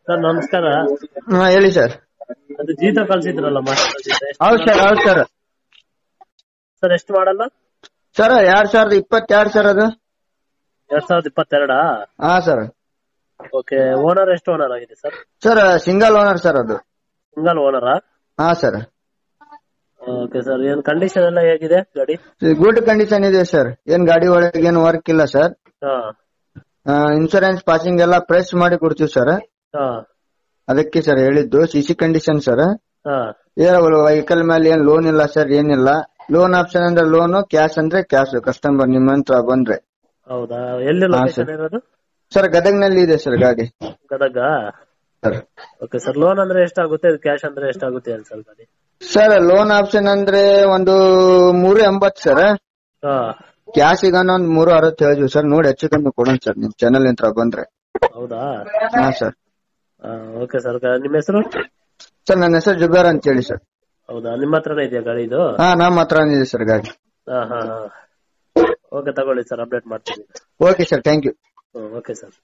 Sir ನಮಸ್ಕಾರ. ಹೇಳಿ sir. ಅದು ಜೀತ ಕಳ್ಸಿದ್ರಲ್ಲ ಮಾಸ್ಟರ್ ಜೀತ ಹೌದು ಸರ್, ಹೌದು ಸರ್. ಸರ್ ಎಷ್ಟು ಮಾಡಲ್ಲ ಸರ್ 2022 ಸರ್ ಅದು. 2022? ಹಾ ಸರ್. ಓಕೆ. ಓನರ್ ಎಷ್ಟು ಓನರ್ ಆಗಿದೆ sir? Sir single owner sir ಅದು. ಸಿಂಗಲ್ ಓನರಾ? ಹಾ ಸರ್. Okay sir. ಏನ್ ಕಂಡೀಷನ್ ಎಲ್ಲ ಹೇಗಿದೆ ಗಾಡಿ? ಗುಡ್ ಕಂಡೀಷನ್ ಇದೆ ಸರ್. ಏನ್ ಗಾಡಿ ಒಳಗೆ ಏನ್ ವರ್ಕ್ ಇಲ್ಲ ಸರ್. ಇನ್ಶೂರೆನ್ಸ್ ಪಾಸಿಂಗ್ ಎಲ್ಲ ಫ್ರೆಶ್ ಮಾಡಿ ಕೊಡ್ತೀವಿ ಸರ್. ಅದಕ್ಕೆ ಸರ್ ಹೇಳಿದ್ದು ಸಿಸಿ ಕಂಡೀಷನ್ ಸರ್. ವೆಹಿಕಲ್ ಮೇಲೆ ಏನ್ ಲೋನ್ ಇಲ್ಲ ಸರ್, ಏನಿಲ್ಲ. ಲೋನ್ ಆಪ್ಷನ್ ಅಂದ್ರೆ ಲೋನು, ಕ್ಯಾಶ್ ಅಂದ್ರೆ ಕ್ಯಾಶ್. ಕಸ್ಟಮರ್ ನಿಮ್ಮ ಹತ್ರ ಬಂದ್ರೆ. ಹೌದಾ? ಎಲ್ಲಿ ಲೊಕೇಶನ್ ಇರೋದು ಸರ್? ಗದಗ್ನಲ್ಲಿ ಇದೆ ಸರ್ ಗಾಡಿ. Gadag sir. Okay sir. Loan ಅಂದ್ರೆ ಎಷ್ಟಾಗುತ್ತೆ, ಕ್ಯಾಶ್ ಅಂದ್ರೆ ಎಷ್ಟಾಗುತ್ತೆ ಅನ್ಸಲ್ ಗಾಡಿ? ಸರ್ ಲೋನ್ ಆಪ್ಷನ್ ಅಂದ್ರೆ ಒಂದು 380 ಸರ್. ಕ್ಯಾಶ್ ಈಗ ಒಂದು 360 ಹೇಳಿದ್ವಿ ಸರ್. ನೋಡಿ ಹೆಚ್ಚು ಕಮ್ಮಿ ಕೊಡೋಣ ಸರ್ ನಿಮ್ ಚಾನಲ್ ಹತ್ರ ಬಂದ್ರೆ. ಹೌದಾ? ಹಾ ಸರ್. Okay sir. ನಿಮ್ಮ ಹೆಸರು? ಸರ್ ನನ್ನ ಹೆಸರು ಜುಬೇರ್ ಅಂತ ಹೇಳಿ ಸರ್. ಹೌದಾ? ನಿಮ್ಮ ಹತ್ರನೇ ಇದೆಯಾ ಗಾಡಿ ಇದು? ಹಾ ನಮ್ಮ ಹತ್ರ ಇದೆ ಸರ್ ಗಾಡಿ. ಓಕೆ ತಗೊಳ್ಳಿ ಸರ್, ಅಪ್ಡೇಟ್ ಮಾಡ್ತೀನಿ. Okay sir, thank you. Okay sir.